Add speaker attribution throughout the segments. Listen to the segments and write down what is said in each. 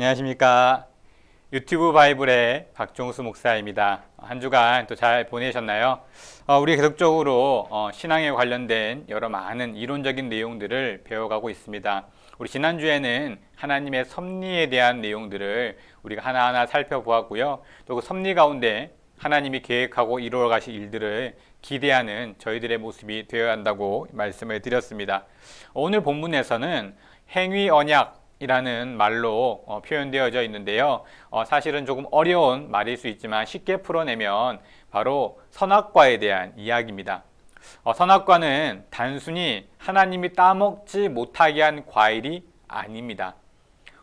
Speaker 1: 안녕하십니까. 유튜브 바이블의 박종수 목사입니다. 한 주간 또 잘 보내셨나요? 우리 계속적으로 신앙에 관련된 여러 많은 이론적인 내용들을 배워가고 있습니다. 우리 지난주에는 하나님의 섭리에 대한 내용들을 우리가 하나하나 살펴보았고요. 또 그 섭리 가운데 하나님이 계획하고 이루어 가실 일들을 기대하는 저희들의 모습이 되어야 한다고 말씀을 드렸습니다. 오늘 본문에서는 행위 언약이라는 말로 표현되어져 있는데요. 사실은 조금 어려운 말일 수 있지만 쉽게 풀어내면 바로 선악과에 대한 이야기입니다. 선악과는 단순히 하나님이 따먹지 못하게 한 과일이 아닙니다.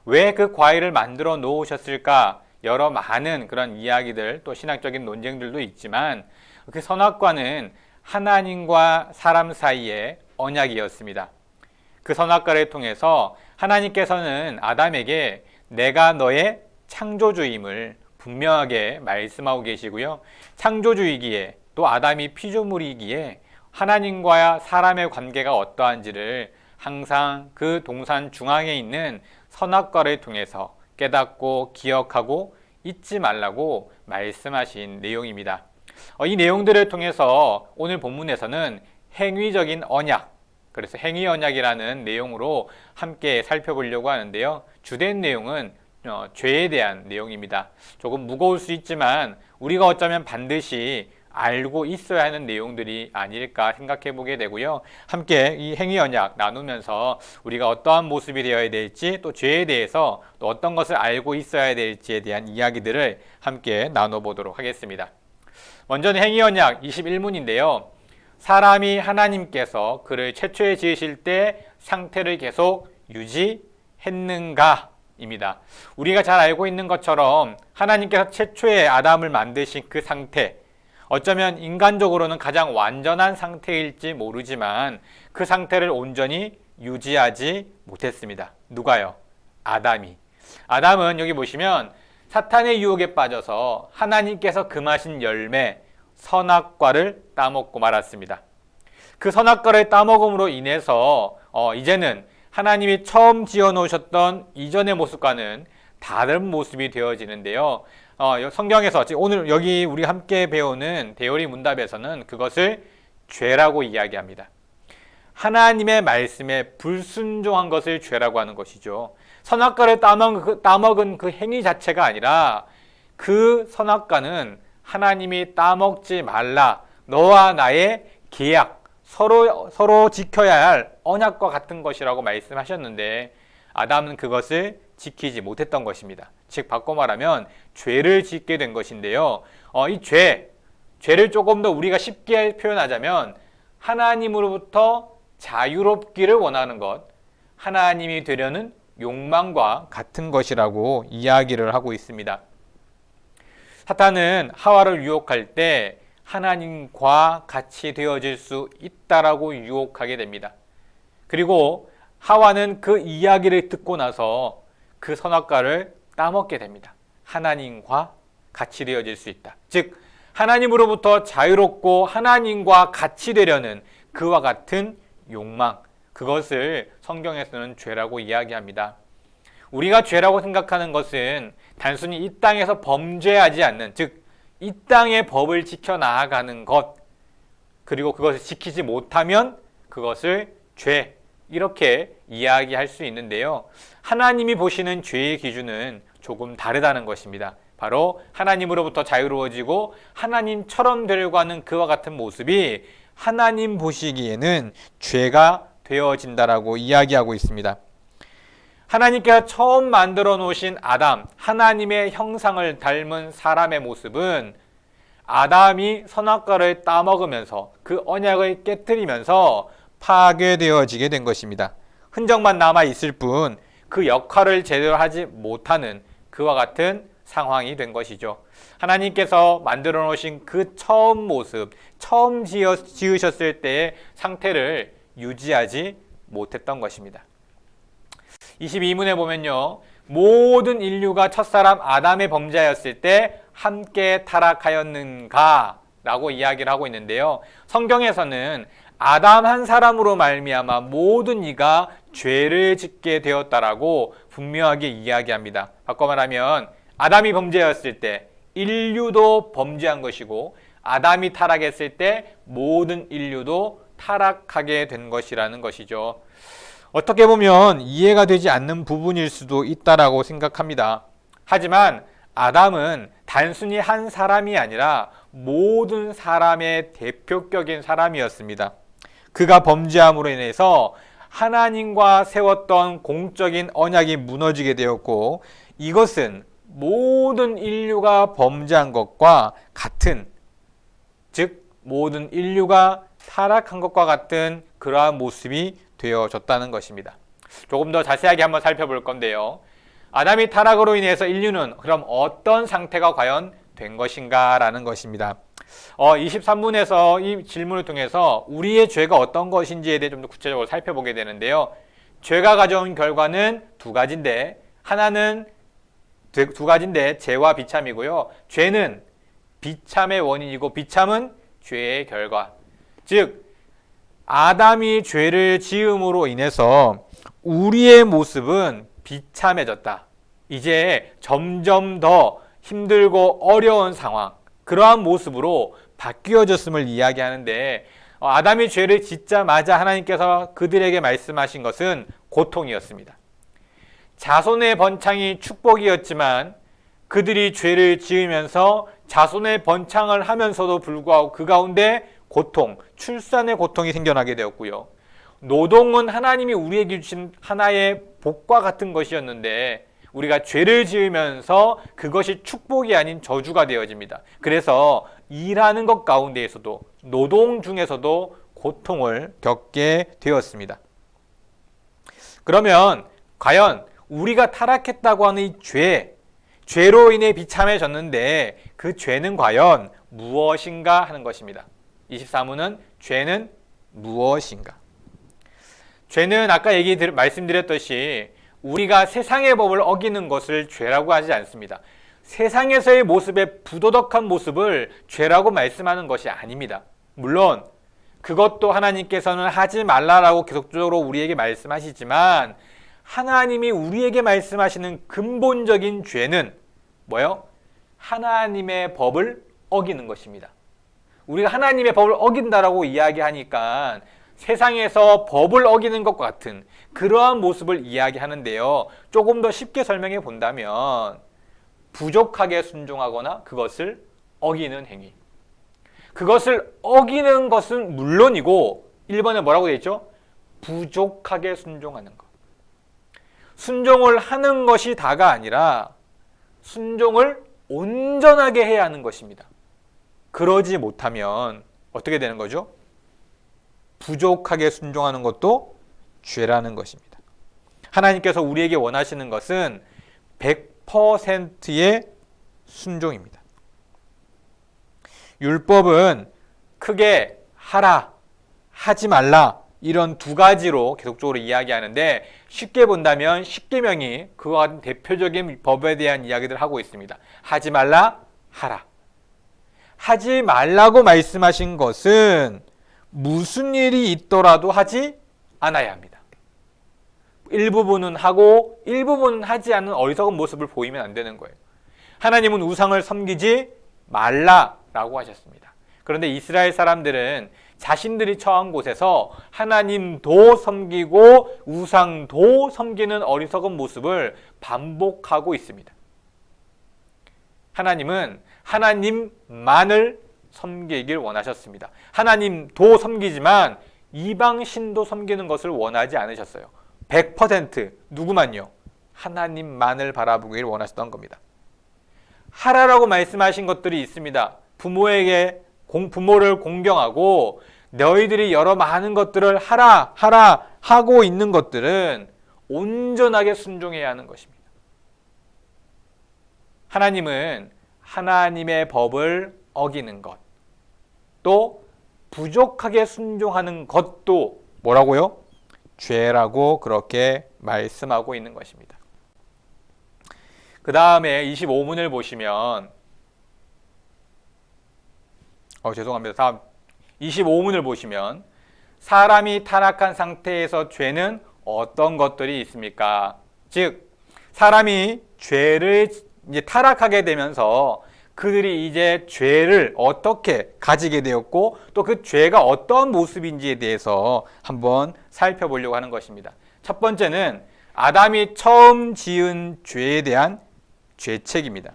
Speaker 1: 왜 그 과일을 만들어 놓으셨을까? 여러 많은 그런 이야기들 또 신학적인 논쟁들도 있지만 그 선악과는 하나님과 사람 사이의 언약이었습니다. 그 선악과를 통해서 하나님께서는 아담에게 내가 너의 창조주임을 분명하게 말씀하고 계시고요. 창조주이기에 또 아담이 피조물이기에 하나님과 사람의 관계가 어떠한지를 항상 그 동산 중앙에 있는 선악과를 통해서 깨닫고 기억하고 잊지 말라고 말씀하신 내용입니다. 이 내용들을 통해서 오늘 본문에서는 행위적인 언약, 그래서 행위 언약이라는 내용으로 함께 살펴보려고 하는데요. 주된 내용은 죄에 대한 내용입니다. 조금 무거울 수 있지만 우리가 어쩌면 반드시 알고 있어야 하는 내용들이 아닐까 생각해 보게 되고요. 함께 이 행위 언약 나누면서 우리가 어떠한 모습이 되어야 될지 또 죄에 대해서 또 어떤 것을 알고 있어야 될지에 대한 이야기들을 함께 나눠보도록 하겠습니다. 먼저는 행위 언약 21문인데요. 사람이 하나님께서 그를 최초에 지으실 때 상태를 계속 유지했는가? 입니다. 우리가 잘 알고 있는 것처럼 하나님께서 최초에 아담을 만드신 그 상태, 어쩌면 인간적으로는 가장 완전한 상태일지 모르지만 그 상태를 온전히 유지하지 못했습니다. 누가요? 아담이. 아담은 여기 보시면 사탄의 유혹에 빠져서 하나님께서 금하신 열매 선악과를 따먹고 말았습니다. 그 선악과를 따먹음으로 인해서 이제는 하나님이 처음 지어놓으셨던 이전의 모습과는 다른 모습이 되어지는데요. 성경에서 오늘 여기 우리 함께 배우는 대요리 문답에서는 그것을 죄라고 이야기합니다. 하나님의 말씀에 불순종한 것을 죄라고 하는 것이죠. 선악과를 따먹은 그 행위 자체가 아니라 그 선악과는 하나님이 따먹지 말라, 너와 나의 계약, 서로 지켜야 할 언약과 같은 것이라고 말씀하셨는데 아담은 그것을 지키지 못했던 것입니다. 즉 바꿔 말하면 죄를 짓게 된 것인데요. 이 죄를 조금 더 우리가 쉽게 표현하자면 하나님으로부터 자유롭기를 원하는 것, 하나님이 되려는 욕망과 같은 것이라고 이야기를 하고 있습니다. 사탄은 하와를 유혹할 때 하나님과 같이 되어질 수 있다라고 유혹하게 됩니다. 그리고 하와는 그 이야기를 듣고 나서 그 선악과를 따먹게 됩니다. 하나님과 같이 되어질 수 있다. 즉 하나님으로부터 자유롭고 하나님과 같이 되려는 그와 같은 욕망, 그것을 성경에서는 죄라고 이야기합니다. 우리가 죄라고 생각하는 것은 단순히 이 땅에서 범죄하지 않는, 즉 이 땅의 법을 지켜나가는 것, 그리고 그것을 지키지 못하면 그것을 죄, 이렇게 이야기할 수 있는데요. 하나님이 보시는 죄의 기준은 조금 다르다는 것입니다. 바로 하나님으로부터 자유로워지고 하나님처럼 되려고 하는 그와 같은 모습이 하나님 보시기에는 죄가 되어진다라고 이야기하고 있습니다. 하나님께서 처음 만들어 놓으신 아담, 하나님의 형상을 닮은 사람의 모습은 아담이 선악과를 따먹으면서 그 언약을 깨뜨리면서 파괴되어지게 된 것입니다. 흔적만 남아있을 뿐 그 역할을 제대로 하지 못하는 그와 같은 상황이 된 것이죠. 하나님께서 만들어 놓으신 그 처음 모습, 처음 지으셨을 때의 상태를 유지하지 못했던 것입니다. 22문에 보면요. 모든 인류가 첫사람 아담의 범죄하였을 때 함께 타락하였는가? 라고 이야기를 하고 있는데요. 성경에서는 아담 한 사람으로 말미암아 모든 이가 죄를 짓게 되었다라고 분명하게 이야기합니다. 바꿔 말하면 아담이 범죄였을 때 인류도 범죄한 것이고 아담이 타락했을 때 모든 인류도 타락하게 된 것이라는 것이죠. 어떻게 보면 이해가 되지 않는 부분일 수도 있다라고 생각합니다. 하지만 아담은 단순히 한 사람이 아니라 모든 사람의 대표격인 사람이었습니다. 그가 범죄함으로 인해서 하나님과 세웠던 공적인 언약이 무너지게 되었고, 이것은 모든 인류가 범죄한 것과 같은, 즉 모든 인류가 타락한 것과 같은 그러한 모습이 되어졌다는 것입니다. 조금 더 자세하게 한번 살펴볼 건데요. 아담이 타락으로 인해서 인류는 그럼 어떤 상태가 과연 된 것인가 라는 것입니다. 23문에서 이 질문을 통해서 우리의 죄가 어떤 것인지에 대해 좀 더 구체적으로 살펴보게 되는데요. 죄가 가져온 결과는 두 가지인데, 하나는 두 가지인데 죄와 비참이고요. 죄는 비참의 원인이고 비참은 죄의 결과. 즉 아담이 죄를 지음으로 인해서 우리의 모습은 비참해졌다. 이제 점점 더 힘들고 어려운 상황, 그러한 모습으로 바뀌어졌음을 이야기하는데, 아담이 죄를 짓자마자 하나님께서 그들에게 말씀하신 것은 고통이었습니다. 자손의 번창이 축복이었지만 그들이 죄를 지으면서 자손의 번창을 하면서도 불구하고 그 가운데 고통, 출산의 고통이 생겨나게 되었고요. 노동은 하나님이 우리에게 주신 하나의 복과 같은 것이었는데 우리가 죄를 지으면서 그것이 축복이 아닌 저주가 되어집니다. 그래서 일하는 것 가운데에서도, 노동 중에서도 고통을 겪게 되었습니다. 그러면 과연 우리가 타락했다고 하는 이 죄로 인해 비참해졌는데 그 죄는 과연 무엇인가 하는 것입니다. 24문은 죄는 무엇인가? 죄는 아까 말씀드렸듯이 우리가 세상의 법을 어기는 것을 죄라고 하지 않습니다. 세상에서의 모습의 부도덕한 모습을 죄라고 말씀하는 것이 아닙니다. 물론 그것도 하나님께서는 하지 말라라고 계속적으로 우리에게 말씀하시지만 하나님이 우리에게 말씀하시는 근본적인 죄는 뭐예요? 하나님의 법을 어기는 것입니다. 우리가 하나님의 법을 어긴다라고 이야기하니까 세상에서 법을 어기는 것과 같은 그러한 모습을 이야기하는데요. 조금 더 쉽게 설명해 본다면 부족하게 순종하거나 그것을 어기는 행위. 그것을 어기는 것은 물론이고 1번에 뭐라고 되어 있죠? 부족하게 순종하는 것. 순종을 하는 것이 다가 아니라 순종을 온전하게 해야 하는 것입니다. 그러지 못하면 어떻게 되는 거죠? 부족하게 순종하는 것도 죄라는 것입니다. 하나님께서 우리에게 원하시는 것은 100%의 순종입니다. 율법은 크게 하라, 하지 말라 이런 두 가지로 계속적으로 이야기하는데 쉽게 본다면 십계명이 그와 같은 대표적인 법에 대한 이야기들을 하고 있습니다. 하지 말라, 하라. 하지 말라고 말씀하신 것은 무슨 일이 있더라도 하지 않아야 합니다. 일부분은 하고 일부분은 하지 않는 어리석은 모습을 보이면 안 되는 거예요. 하나님은 우상을 섬기지 말라라고 하셨습니다. 그런데 이스라엘 사람들은 자신들이 처한 곳에서 하나님도 섬기고 우상도 섬기는 어리석은 모습을 반복하고 있습니다. 하나님은 하나님만을 섬기길 원하셨습니다. 하나님도 섬기지만 이방신도 섬기는 것을 원하지 않으셨어요. 100% 누구만요? 하나님만을 바라보길 원하셨던 겁니다. 하라라고 말씀하신 것들이 있습니다. 부모를 공경하고 너희들이 여러 많은 것들을 하라 하고 있는 것들은 온전하게 순종해야 하는 것입니다. 하나님은 하나님의 법을 어기는 것, 또 부족하게 순종하는 것도 뭐라고요? 죄라고 그렇게 말씀하고 있는 것입니다. 그 다음에 25문을 보시면 죄송합니다. 다음 25문을 보시면 사람이 타락한 상태에서 죄는 어떤 것들이 있습니까? 즉 사람이 죄를 이제 타락하게 되면서 그들이 이제 죄를 어떻게 가지게 되었고 또 그 죄가 어떤 모습인지에 대해서 한번 살펴보려고 하는 것입니다. 첫 번째는 아담이 처음 지은 죄에 대한 죄책입니다.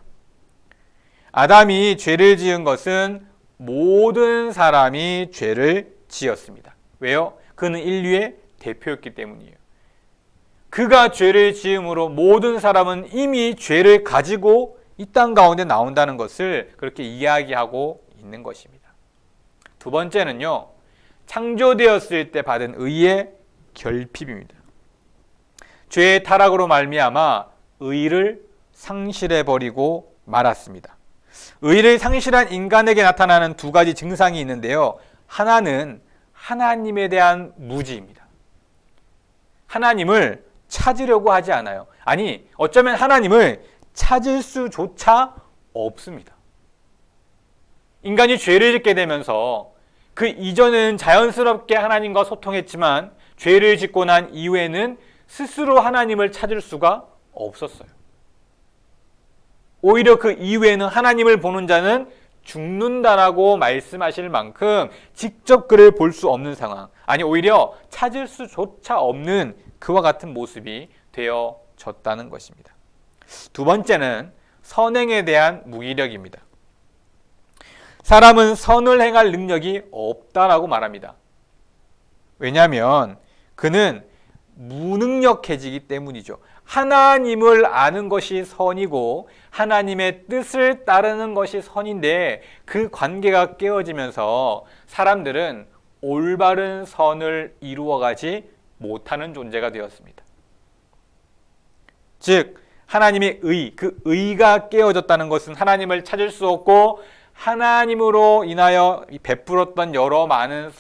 Speaker 1: 아담이 죄를 지은 것은 모든 사람이 죄를 지었습니다. 왜요? 그는 인류의 대표였기 때문이에요. 그가 죄를 지음으로 모든 사람은 이미 죄를 가지고 이 땅 가운데 나온다는 것을 그렇게 이야기하고 있는 것입니다. 두 번째는요, 창조되었을 때 받은 의의 결핍입니다. 죄의 타락으로 말미암아 의를 상실해버리고 말았습니다. 의를 상실한 인간에게 나타나는 두 가지 증상이 있는데요. 하나는 하나님에 대한 무지입니다. 하나님을 찾으려고 하지 않아요. 아니, 어쩌면 하나님을 찾을 수조차 없습니다. 인간이 죄를 짓게 되면서 그 이전에는 자연스럽게 하나님과 소통했지만 죄를 짓고 난 이후에는 스스로 하나님을 찾을 수가 없었어요. 오히려 그 이후에는 하나님을 보는 자는 죽는다라고 말씀하실 만큼 직접 그를 볼 수 없는 상황, 아니 오히려 찾을 수조차 없는 그와 같은 모습이 되어졌다는 것입니다. 두 번째는 선행에 대한 무기력입니다. 사람은 선을 행할 능력이 없다라고 말합니다. 왜냐하면 그는 무능력해지기 때문이죠. 하나님을 아는 것이 선이고 하나님의 뜻을 따르는 것이 선인데 그 관계가 깨어지면서 사람들은 올바른 선을 이루어가지 못하는 존재가 되었습니다. 즉 하나님의 의, 그 의가 깨어졌다는 것은 하나님을 찾을 수 없고 하나님으로 인하여 베풀었던 여러 많은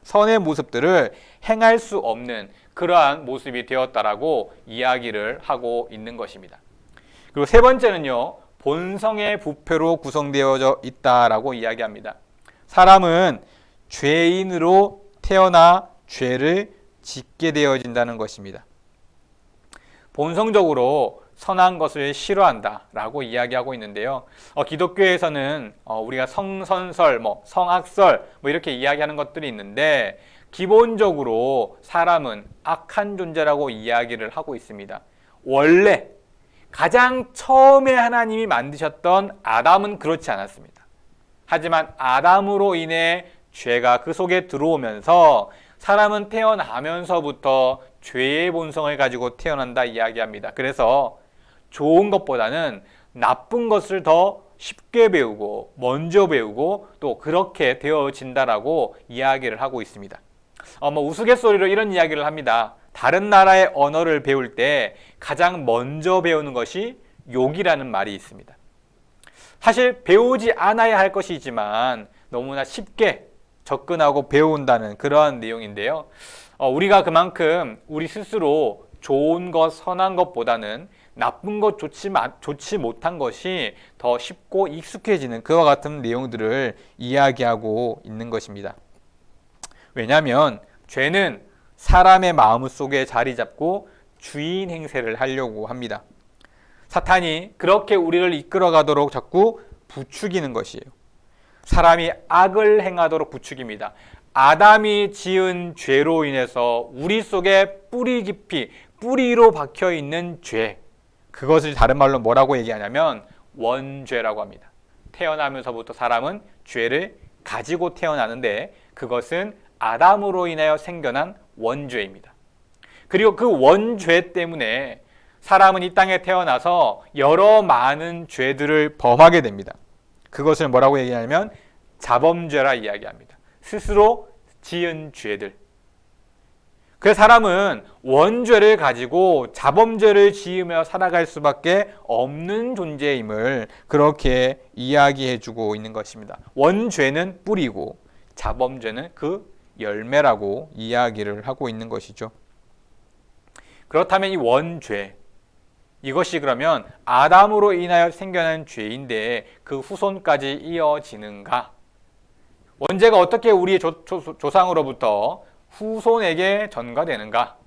Speaker 1: 선의 모습들을 행할 수 없는 그러한 모습이 되었다라고 이야기를 하고 있는 것입니다. 그리고 세 번째는요, 본성의 부패로 구성되어져 있다라고 이야기합니다. 사람은 죄인으로 태어나 죄를 짓게 되어진다는 것입니다. 본성적으로 선한 것을 싫어한다라고 이야기하고 있는데요. 기독교에서는 우리가 성선설, 성악설 이렇게 이야기하는 것들이 있는데 기본적으로 사람은 악한 존재라고 이야기를 하고 있습니다. 원래 가장 처음에 하나님이 만드셨던 아담은 그렇지 않았습니다. 하지만 아담으로 인해 죄가 그 속에 들어오면서 사람은 태어나면서부터 죄의 본성을 가지고 태어난다 이야기합니다. 그래서 좋은 것보다는 나쁜 것을 더 쉽게 배우고 먼저 배우고 또 그렇게 되어진다라고 이야기를 하고 있습니다. 우스갯소리로 이런 이야기를 합니다. 다른 나라의 언어를 배울 때 가장 먼저 배우는 것이 욕이라는 말이 있습니다. 사실 배우지 않아야 할 것이지만 너무나 쉽게 접근하고 배운다는 그러한 내용인데요. 우리가 그만큼 우리 스스로 좋은 것, 선한 것보다는 나쁜 것, 좋지 못한 것이 더 쉽고 익숙해지는 그와 같은 내용들을 이야기하고 있는 것입니다. 왜냐하면 죄는 사람의 마음 속에 자리 잡고 주인 행세를 하려고 합니다. 사탄이 그렇게 우리를 이끌어가도록 자꾸 부추기는 것이에요. 사람이 악을 행하도록 부추깁니다. 아담이 지은 죄로 인해서 우리 속에 뿌리 깊이 뿌리로 박혀있는 죄, 그것을 다른 말로 뭐라고 얘기하냐면 원죄라고 합니다. 태어나면서부터 사람은 죄를 가지고 태어나는데 그것은 아담으로 인하여 생겨난 원죄입니다. 그리고 그 원죄 때문에 사람은 이 땅에 태어나서 여러 많은 죄들을 범하게 됩니다. 그것을 뭐라고 얘기하냐면 자범죄라 이야기합니다. 스스로 지은 죄들. 그 사람은 원죄를 가지고 자범죄를 지으며 살아갈 수밖에 없는 존재임을 그렇게 이야기해주고 있는 것입니다. 원죄는 뿌리고 자범죄는 그 열매라고 이야기를 하고 있는 것이죠. 그렇다면 이 원죄, 이것이 그러면 아담으로 인하여 생겨난 죄인데 그 후손까지 이어지는가? 원죄가 어떻게 우리의 조상으로부터 후손에게 전가되는가?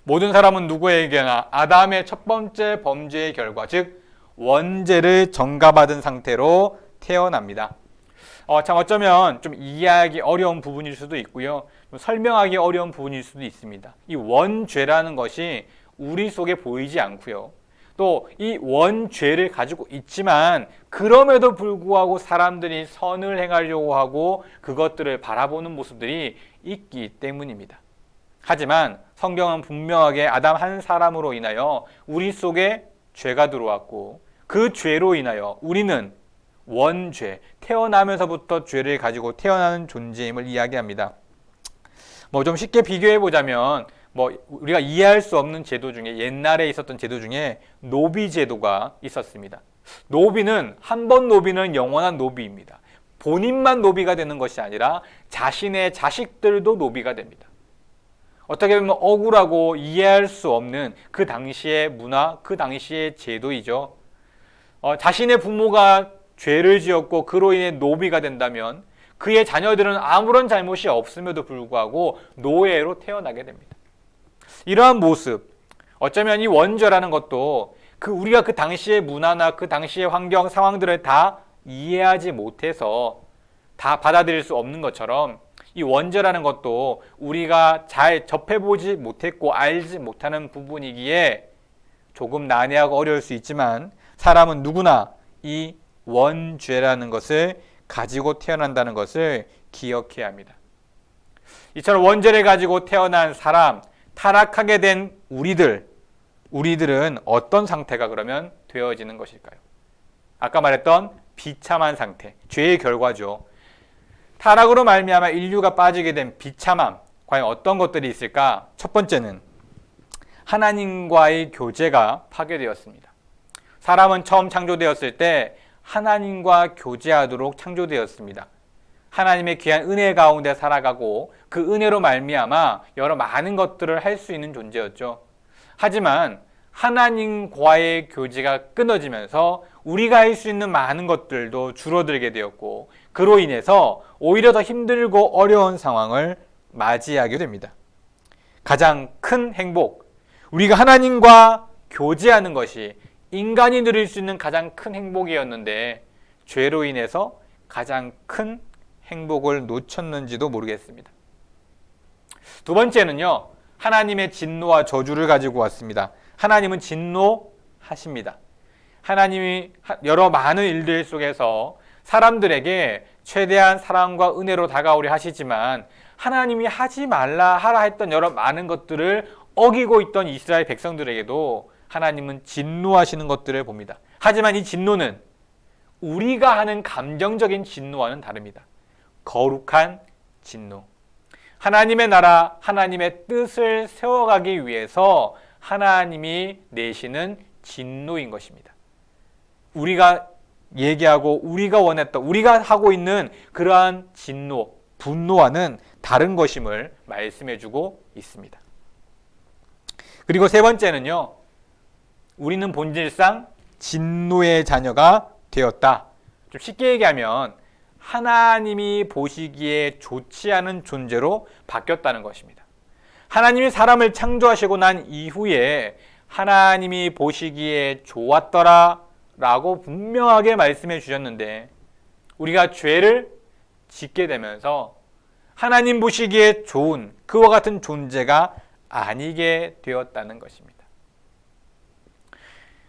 Speaker 1: 모든 사람은 누구에게나 아담의 첫 번째 범죄의 결과, 즉 원죄를 전가받은 상태로 태어납니다. 참 어쩌면 좀 이해하기 어려운 부분일 수도 있고요. 좀 설명하기 어려운 부분일 수도 있습니다. 이 원죄라는 것이 우리 속에 보이지 않고요. 또 이 원죄를 가지고 있지만 그럼에도 불구하고 사람들이 선을 행하려고 하고 그것들을 바라보는 모습들이 있기 때문입니다. 하지만 성경은 분명하게 아담 한 사람으로 인하여 우리 속에 죄가 들어왔고 그 죄로 인하여 우리는 원죄, 태어나면서부터 죄를 가지고 태어나는 존재임을 이야기합니다. 좀 쉽게 비교해 보자면 우리가 이해할 수 없는 제도 중에 옛날에 있었던 제도 중에 노비 제도가 있었습니다. 노비는 한 번 노비는 영원한 노비입니다. 본인만 노비가 되는 것이 아니라 자신의 자식들도 노비가 됩니다. 어떻게 보면 억울하고 이해할 수 없는 그 당시의 문화, 그 당시의 제도이죠. 자신의 부모가 죄를 지었고 그로 인해 노비가 된다면 그의 자녀들은 아무런 잘못이 없음에도 불구하고 노예로 태어나게 됩니다. 이러한 모습, 어쩌면 이 원죄라는 것도 우리가 그 당시의 문화나 그 당시의 환경, 상황들을 다 이해하지 못해서 다 받아들일 수 없는 것처럼 이 원죄라는 것도 우리가 잘 접해보지 못했고 알지 못하는 부분이기에 조금 난해하고 어려울 수 있지만 사람은 누구나 이 원죄라는 것을 가지고 태어난다는 것을 기억해야 합니다. 이처럼 원죄를 가지고 태어난 사람, 타락하게 된 우리들은 어떤 상태가 그러면 되어지는 것일까요? 아까 말했던 비참한 상태, 죄의 결과죠. 타락으로 말미암아 인류가 빠지게 된 비참함, 과연 어떤 것들이 있을까? 첫 번째는 하나님과의 교제가 파괴되었습니다. 사람은 처음 창조되었을 때 하나님과 교제하도록 창조되었습니다. 하나님의 귀한 은혜 가운데 살아가고 그 은혜로 말미암아 여러 많은 것들을 할 수 있는 존재였죠. 하지만 하나님과의 교제가 끊어지면서 우리가 할 수 있는 많은 것들도 줄어들게 되었고 그로 인해서 오히려 더 힘들고 어려운 상황을 맞이하게 됩니다. 가장 큰 행복, 우리가 하나님과 교제하는 것이 인간이 누릴 수 있는 가장 큰 행복이었는데 죄로 인해서 가장 큰 행복을 놓쳤는지도 모르겠습니다. 두 번째는요, 하나님의 진노와 저주를 가지고 왔습니다. 하나님은 진노하십니다. 하나님이 여러 많은 일들 속에서 사람들에게 최대한 사랑과 은혜로 다가오려 하시지만 하나님이 하지 말라 하라 했던 여러 많은 것들을 어기고 있던 이스라엘 백성들에게도 하나님은 진노하시는 것들을 봅니다. 하지만 이 진노는 우리가 하는 감정적인 진노와는 다릅니다. 거룩한 진노. 하나님의 나라, 하나님의 뜻을 세워가기 위해서 하나님이 내시는 진노인 것입니다. 우리가 얘기하고 우리가 원했던, 우리가 하고 있는 그러한 진노, 분노와는 다른 것임을 말씀해주고 있습니다. 그리고 세 번째는요, 우리는 본질상 진노의 자녀가 되었다. 좀 쉽게 얘기하면 하나님이 보시기에 좋지 않은 존재로 바뀌었다는 것입니다. 하나님이 사람을 창조하시고 난 이후에 하나님이 보시기에 좋았더라 라고 분명하게 말씀해 주셨는데 우리가 죄를 짓게 되면서 하나님 보시기에 좋은 그와 같은 존재가 아니게 되었다는 것입니다.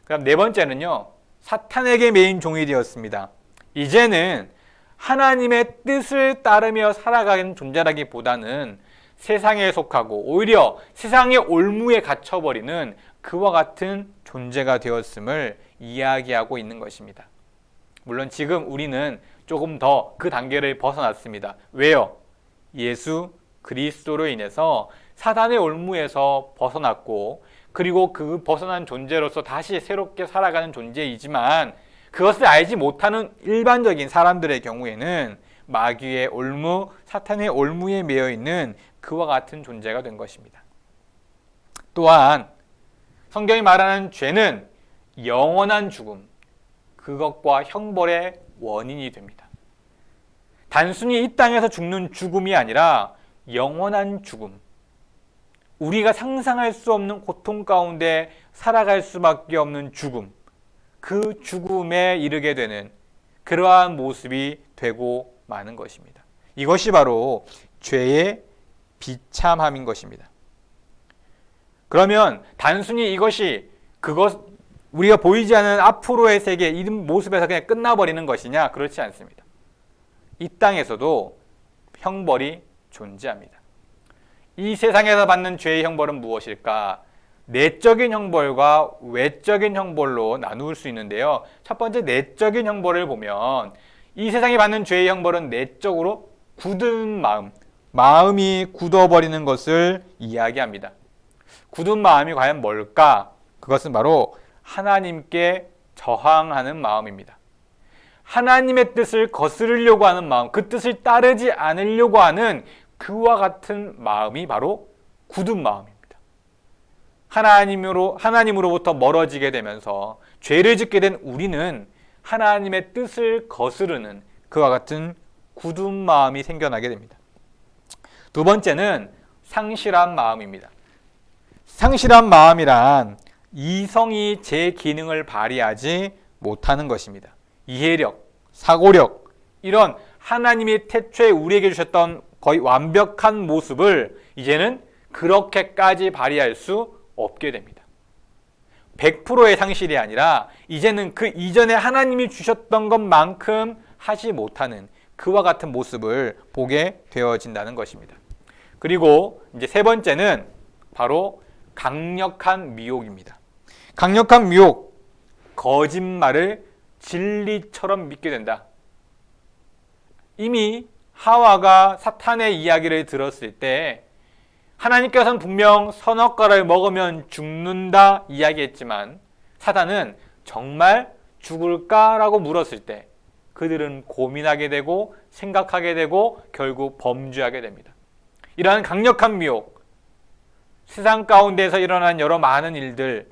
Speaker 1: 그럼 네 번째는요, 사탄에게 매인 종이 되었습니다. 이제는 하나님의 뜻을 따르며 살아가는 존재라기보다는 세상에 속하고 오히려 세상의 올무에 갇혀버리는 그와 같은 존재가 되었음을 이야기하고 있는 것입니다. 물론 지금 우리는 조금 더 그 단계를 벗어났습니다. 왜요? 예수 그리스도로 인해서 사단의 올무에서 벗어났고 그리고 그 벗어난 존재로서 다시 새롭게 살아가는 존재이지만 그것을 알지 못하는 일반적인 사람들의 경우에는 마귀의 올무, 사탄의 올무에 매여 있는 그와 같은 존재가 된 것입니다. 또한 성경이 말하는 죄는 영원한 죽음, 그것과 형벌의 원인이 됩니다. 단순히 이 땅에서 죽는 죽음이 아니라 영원한 죽음, 우리가 상상할 수 없는 고통 가운데 살아갈 수밖에 없는 죽음, 그 죽음에 이르게 되는 그러한 모습이 되고 마는 것입니다. 이것이 바로 죄의 비참함인 것입니다. 그러면 단순히 이것이 우리가 보이지 않는 앞으로의 세계 이 모습에서 그냥 끝나버리는 것이냐? 그렇지 않습니다. 이 땅에서도 형벌이 존재합니다. 이 세상에서 받는 죄의 형벌은 무엇일까? 내적인 형벌과 외적인 형벌로 나눌 수 있는데요. 첫 번째 내적인 형벌을 보면 이 세상에 받는 죄의 형벌은 내적으로 굳은 마음이 굳어버리는 것을 이야기합니다. 굳은 마음이 과연 뭘까? 그것은 바로 하나님께 저항하는 마음입니다. 하나님의 뜻을 거스르려고 하는 마음, 그 뜻을 따르지 않으려고 하는 그와 같은 마음이 바로 굳은 마음입니다. 하나님으로부터 멀어지게 되면서 죄를 짓게 된 우리는 하나님의 뜻을 거스르는 그와 같은 굳은 마음이 생겨나게 됩니다. 두 번째는 상실한 마음입니다. 상실한 마음이란 이성이 제 기능을 발휘하지 못하는 것입니다. 이해력, 사고력, 이런 하나님이 태초에 우리에게 주셨던 거의 완벽한 모습을 이제는 그렇게까지 발휘할 수 없게 됩니다. 100%의 상실이 아니라 이제는 그 이전에 하나님이 주셨던 것만큼 하지 못하는 그와 같은 모습을 보게 되어진다는 것입니다. 그리고 이제 세 번째는 바로 강력한 미혹입니다. 강력한 미혹, 거짓말을 진리처럼 믿게 된다. 이미 하와가 사탄의 이야기를 들었을 때 하나님께서는 분명 선악과를 먹으면 죽는다 이야기했지만 사탄은 정말 죽을까라고 물었을 때 그들은 고민하게 되고 생각하게 되고 결국 범죄하게 됩니다. 이러한 강력한 미혹, 세상 가운데서 일어난 여러 많은 일들,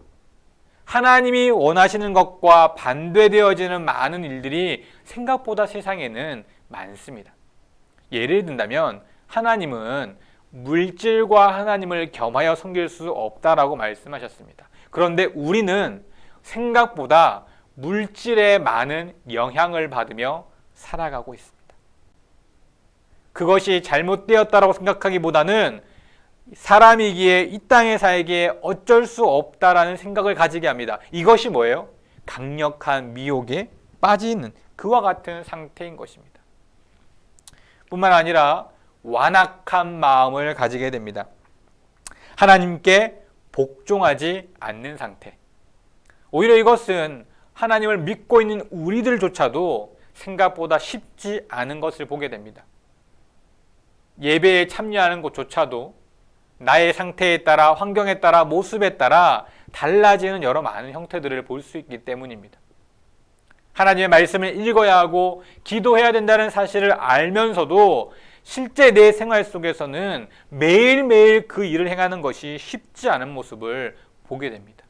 Speaker 1: 하나님이 원하시는 것과 반대되어지는 많은 일들이 생각보다 세상에는 많습니다. 예를 든다면 하나님은 물질과 하나님을 겸하여 섬길 수 없다라고 말씀하셨습니다. 그런데 우리는 생각보다 물질에 많은 영향을 받으며 살아가고 있습니다. 그것이 잘못되었다라고 생각하기보다는 사람이기에 이 땅에 살기에 어쩔 수 없다라는 생각을 가지게 합니다. 이것이 뭐예요? 강력한 미혹에 빠지는 그와 같은 상태인 것입니다. 뿐만 아니라 완악한 마음을 가지게 됩니다. 하나님께 복종하지 않는 상태. 오히려 이것은 하나님을 믿고 있는 우리들조차도 생각보다 쉽지 않은 것을 보게 됩니다. 예배에 참여하는 것조차도 나의 상태에 따라, 환경에 따라, 모습에 따라 달라지는 여러 많은 형태들을 볼 수 있기 때문입니다. 하나님의 말씀을 읽어야 하고 기도해야 된다는 사실을 알면서도 실제 내 생활 속에서는 매일매일 그 일을 행하는 것이 쉽지 않은 모습을 보게 됩니다.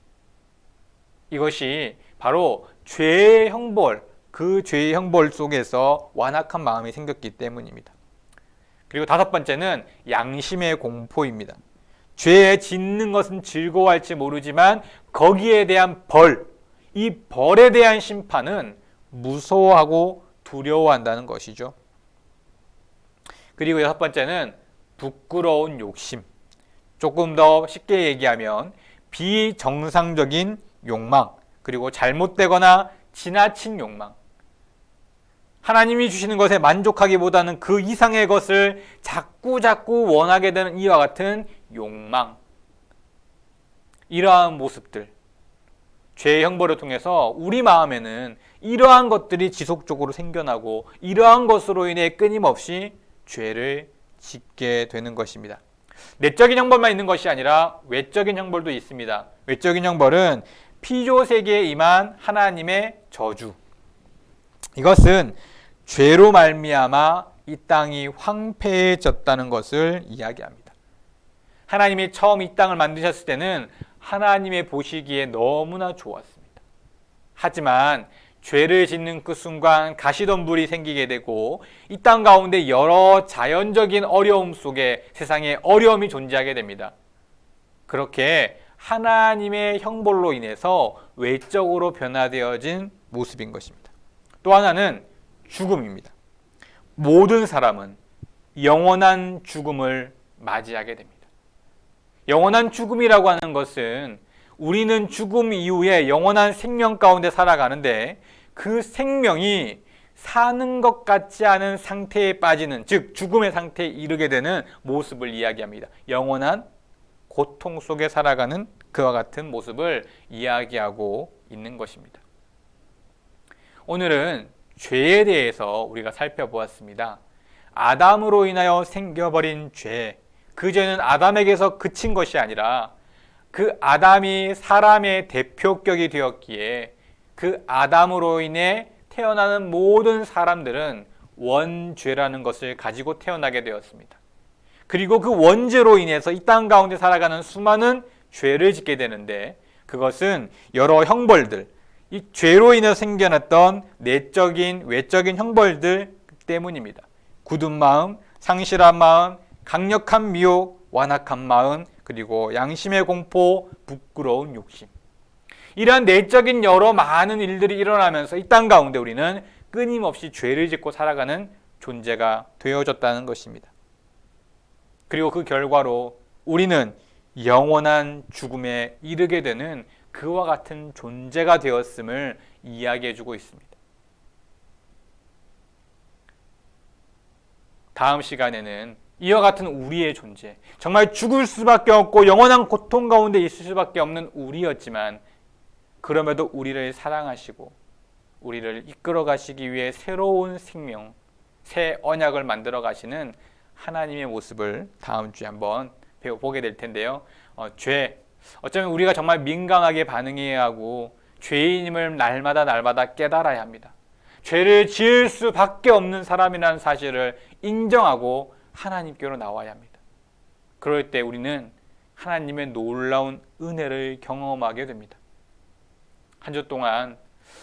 Speaker 1: 이것이 바로 죄의 형벌, 그 죄의 형벌 속에서 완악한 마음이 생겼기 때문입니다. 그리고 다섯 번째는 양심의 공포입니다. 죄에 짓는 것은 즐거워할지 모르지만 거기에 대한 벌, 이 벌에 대한 심판은 무서워하고 두려워한다는 것이죠. 그리고 여섯 번째는 부끄러운 욕심. 조금 더 쉽게 얘기하면 비정상적인 욕망, 그리고 잘못되거나 지나친 욕망. 하나님이 주시는 것에 만족하기보다는 그 이상의 것을 자꾸 원하게 되는 이와 같은 욕망. 이러한 모습들, 죄의 형벌을 통해서 우리 마음에는 이러한 것들이 지속적으로 생겨나고 이러한 것으로 인해 끊임없이 죄를 짓게 되는 것입니다. 내적인 형벌만 있는 것이 아니라 외적인 형벌도 있습니다. 외적인 형벌은 피조세계에 임한 하나님의 저주. 이것은 죄로 말미암아 이 땅이 황폐해졌다는 것을 이야기합니다. 하나님이 처음 이 땅을 만드셨을 때는 하나님의 보시기에 너무나 좋았습니다. 하지만 죄를 짓는 그 순간 가시덤불이 생기게 되고 이 땅 가운데 여러 자연적인 어려움 속에 세상에 어려움이 존재하게 됩니다. 그렇게 하나님의 형벌로 인해서 외적으로 변화되어진 모습인 것입니다. 또 하나는 죽음입니다. 모든 사람은 영원한 죽음을 맞이하게 됩니다. 영원한 죽음이라고 하는 것은 우리는 죽음 이후에 영원한 생명 가운데 살아가는데 그 생명이 사는 것 같지 않은 상태에 빠지는, 즉 죽음의 상태에 이르게 되는 모습을 이야기합니다. 영원한 고통 속에 살아가는 그와 같은 모습을 이야기하고 있는 것입니다. 오늘은 죄에 대해서 우리가 살펴보았습니다. 아담으로 인하여 생겨버린 죄, 그 죄는 아담에게서 그친 것이 아니라 그 아담이 사람의 대표격이 되었기에 그 아담으로 인해 태어나는 모든 사람들은 원죄라는 것을 가지고 태어나게 되었습니다. 그리고 그 원죄로 인해서 이 땅 가운데 살아가는 수많은 죄를 짓게 되는데 그것은 여러 형벌들, 이 죄로 인해 생겨났던 내적인, 외적인 형벌들 때문입니다. 굳은 마음, 상실한 마음, 강력한 미혹, 완악한 마음, 그리고 양심의 공포, 부끄러운 욕심. 이러한 내적인 여러 많은 일들이 일어나면서 이 땅 가운데 우리는 끊임없이 죄를 짓고 살아가는 존재가 되어졌다는 것입니다. 그리고 그 결과로 우리는 영원한 죽음에 이르게 되는 그와 같은 존재가 되었음을 이야기해주고 있습니다. 다음 시간에는 이와 같은 우리의 존재, 정말 죽을 수밖에 없고 영원한 고통 가운데 있을 수밖에 없는 우리였지만 그럼에도 우리를 사랑하시고 우리를 이끌어 가시기 위해 새로운 생명, 새 언약을 만들어 가시는 하나님의 모습을 다음 주에 한번 보게 될 텐데요. 죄, 어쩌면 우리가 정말 민감하게 반응해야 하고 죄인임을 날마다 깨달아야 합니다. 죄를 지을 수밖에 없는 사람이라는 사실을 인정하고 하나님께로 나와야 합니다. 그럴 때 우리는 하나님의 놀라운 은혜를 경험하게 됩니다. 한 주 동안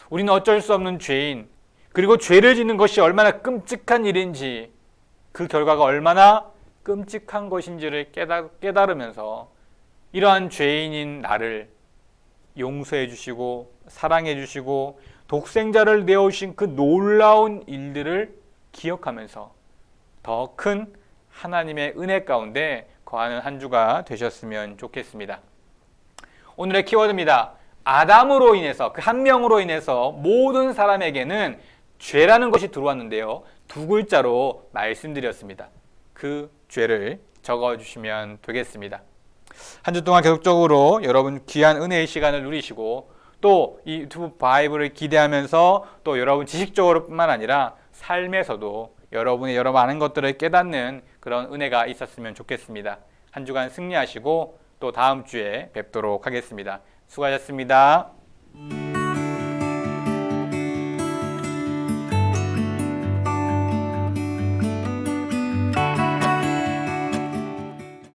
Speaker 1: 우리는 어쩔 수 없는 죄인, 그리고 죄를 짓는 것이 얼마나 끔찍한 일인지, 그 결과가 얼마나 끔찍한 것인지를 깨달으면서 이러한 죄인인 나를 용서해 주시고 사랑해 주시고 독생자를 내어주신 그 놀라운 일들을 기억하면서 더 큰 하나님의 은혜 가운데 거하는 한 주가 되셨으면 좋겠습니다. 오늘의 키워드입니다. 아담으로 인해서, 그 한 명으로 인해서 모든 사람에게는 죄라는 것이 들어왔는데요. 두 글자로 말씀드렸습니다. 그 죄를 적어주시면 되겠습니다. 한 주 동안 계속적으로 여러분 귀한 은혜의 시간을 누리시고 또 이 유튜브 바이블을 기대하면서 또 여러분 지식적으로 뿐만 아니라 삶에서도 여러분의 여러 많은 것들을 깨닫는 그런 은혜가 있었으면 좋겠습니다. 한 주간 승리하시고 또 다음 주에 뵙도록 하겠습니다. 수고하셨습니다.